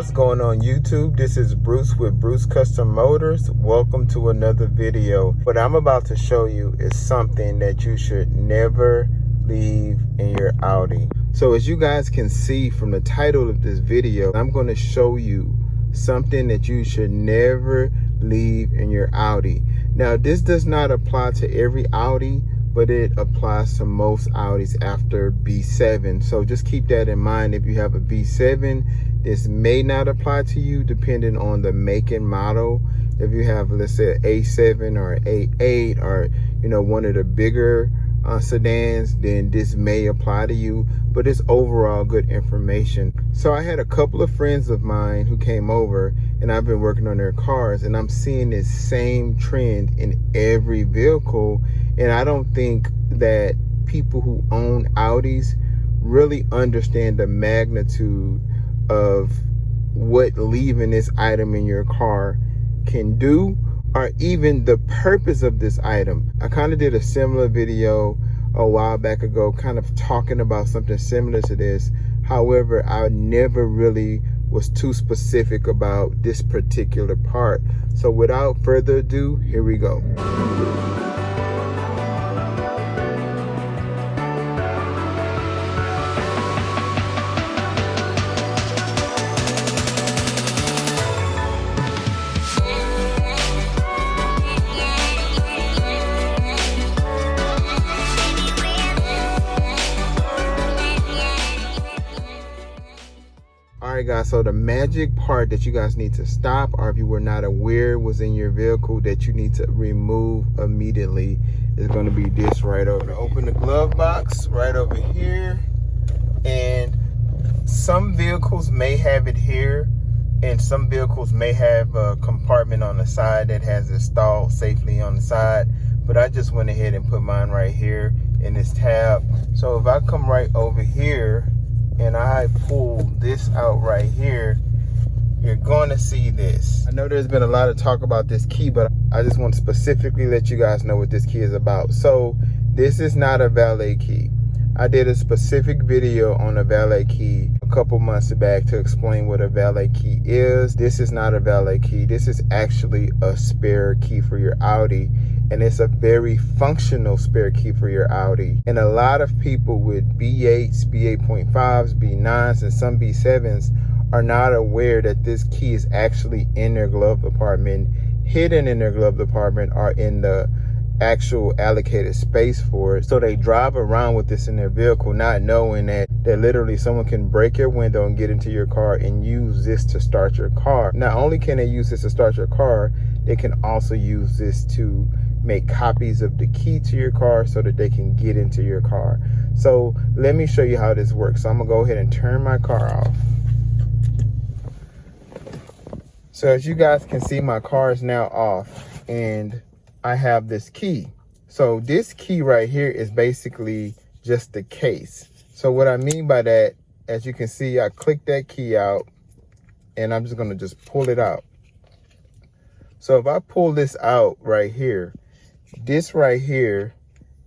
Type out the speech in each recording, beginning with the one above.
What's going on YouTube? This is Bruce with Bruce Custom Motors. Welcome to another video. What I'm about to show you is something that you should never leave in your Audi. So as you guys can see from the title of this video, I'm going to show you something that you should never leave in your Audi. Now this does not apply to every Audi, but it applies to most Audis after B7. So just keep that in mind. If you have a B7, this may not apply to you depending on the make and model. If you have, let's say, an A7 or an A8 or, you know, one of the bigger sedans, then this may apply to you, but it's overall good information. So I had a couple of friends of mine who came over and I've been working on their cars, and I'm seeing this same trend in every vehicle. And I don't think that people who own Audis really understand the magnitude of what leaving this item in your car can do, or even the purpose of this item. I kind of did a similar video a while back ago, kind of talking about something similar to this. However, I never really was too specific about this particular part. So without further ado, here we go. Alright guys, so the magic part that you guys need to stop, or if you were not aware was in your vehicle that you need to remove immediately, is going to be this right over. Open the glove box right over here, and some vehicles may have it here, and some vehicles may have a compartment on the side that has it installed safely on the side, but I just went ahead and put mine right here in this tab. So if I come right over here and I pull this out right here, you're going to see this. I know there's been a lot of talk about this key, but I just want to specifically let you guys know what this key is about. So this is not a valet key. I did a specific video on a valet key a couple months back to explain what a valet key is. This is not a valet key. This is actually a spare key for your Audi. And it's a very functional spare key for your Audi. And a lot of people with B8s, B8.5s, B9s, and some B7s are not aware that this key is actually in their glove compartment, hidden in their glove compartment, or in the actual allocated space for it. So they drive around with this in their vehicle, not knowing that literally someone can break your window and get into your car and use this to start your car. Not only can they use this to start your car, they can also use this to make copies of the key to your car so that they can get into your car. So let me show you how this works. So I'm gonna go ahead and turn my car off. So as you guys can see, my car is now off and I have this key. So this key right here is basically just the case. So what I mean by that, as you can see, I click that key out and I'm just gonna pull it out. So if I pull this out right here, this right here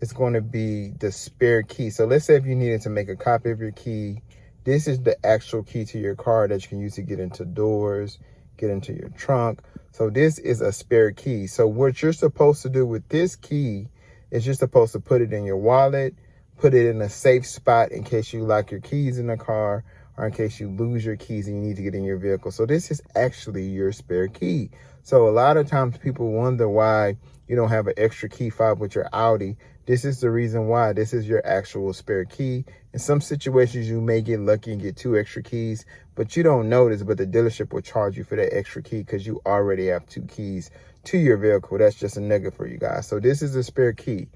is going to be the spare key. So let's say if you needed to make a copy of your key, this is the actual key to your car that you can use to get into doors, get into your trunk. So this is a spare key. So what you're supposed to do with this key is you're supposed to put it in your wallet, put it in a safe spot in case you lock your keys in the car, or in case you lose your keys and you need to get in your vehicle. So this is actually your spare key. So a lot of times people wonder why you don't have an extra key fob with your Audi. This is the reason why. This is your actual spare key. In some situations, you may get lucky and get 2 extra keys, but you don't notice, but the dealership will charge you for that extra key because you already have 2 keys to your vehicle. That's just a nugget for you guys. So this is a spare key.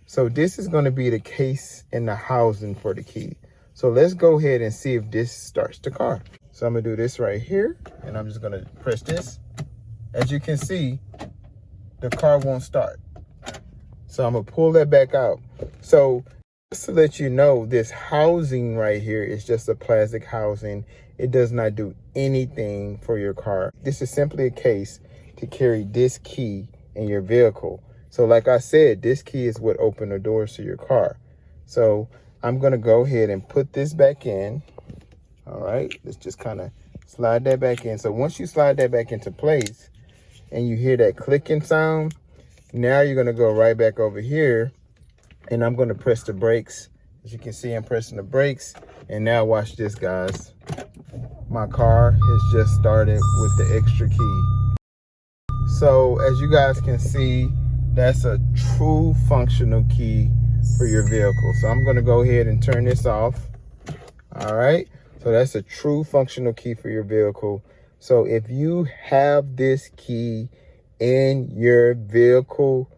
So this is going to be the case and the housing for the key. So let's go ahead and see if this starts the car. So I'm gonna do this right here, and I'm just gonna press this. As you can see, the car won't start. So I'm gonna pull that back out. So just to let you know, this housing right here is just a plastic housing. It does not do anything for your car. This is simply a case to carry this key in your vehicle. So like I said, this key is what opened the doors to your car. So I'm gonna go ahead and put this back in. All right, let's just kind of Slide that back in. So once you slide that back into place and you hear that clicking sound, now you're gonna go right back over here and I'm gonna press the brakes. As you can see, I'm pressing the brakes. And now watch this, guys. My car has just started with the extra key. So as you guys can see, that's a true functional key for your vehicle. So I'm gonna go ahead and turn this off. All right, so that's a true functional key for your vehicle. So if you have this key in your vehicle,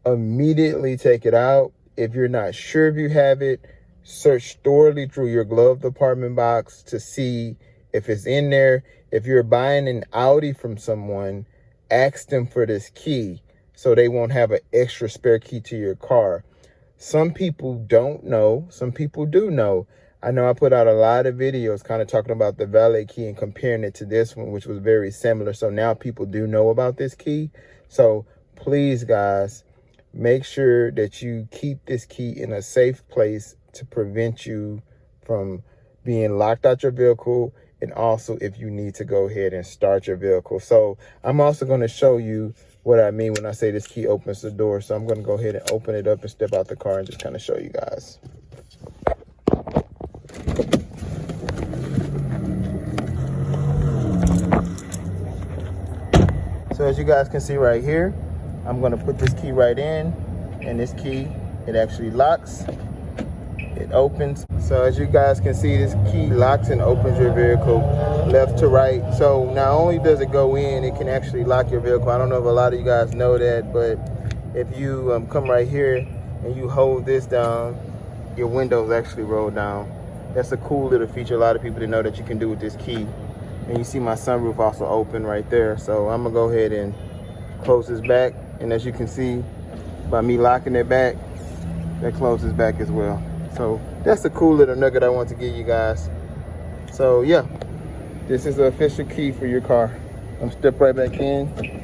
immediately take it out. If you're not sure if you have it, search thoroughly through your glove compartment box to see if it's in there. If you're buying an Audi from someone, ask them for this key so they won't have an extra spare key to your car. Some people don't know, some people do know. I know I put out a lot of videos kind of talking about the valet key and comparing it to this one, which was very similar. So now people do know about this key. So please, guys, make sure that you keep this key in a safe place to prevent you from being locked out your vehicle, and also if you need to go ahead and start your vehicle. So I'm also going to show you what I mean when I say this key opens the door. So I'm going to go ahead and open it up and step out the car and just kind of show you guys. So as you guys can see right here, I'm going to put this key right in, and this key, it actually locks. It opens. So as you guys can see, this key locks and opens your vehicle left to right. So not only does it go in, it can actually lock your vehicle. I don't know if a lot of you guys know that, but if you come right here and you hold this down, your windows actually roll down. That's a cool little feature a lot of people didn't know that you can do with this key. And you see my sunroof also open right there. So I'm gonna go ahead and close this back. And as you can see, by me locking it back, that closes back as well. So that's a cool little nugget I want to give you guys. So yeah, this is the official key for your car. I'm gonna step right back in.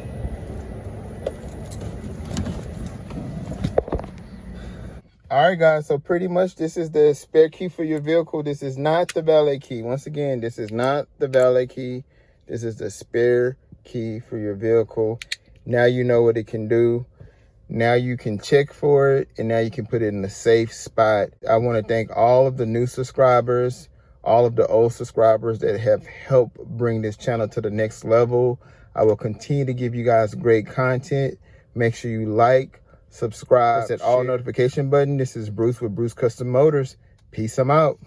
All right, guys, so pretty much this is the spare key for your vehicle. This is not the valet key. Once again, this is not the valet key. This is the spare key for your vehicle. Now you know what it can do. Now you can check for it, and now you can put it in a safe spot. I want to thank all of the new subscribers, all of the old subscribers that have helped bring this channel to the next level. I will continue to give you guys great content. Make sure you like, subscribe, press that all notification button. This is Bruce with Bruce Custom Motors. Peace, I'm out.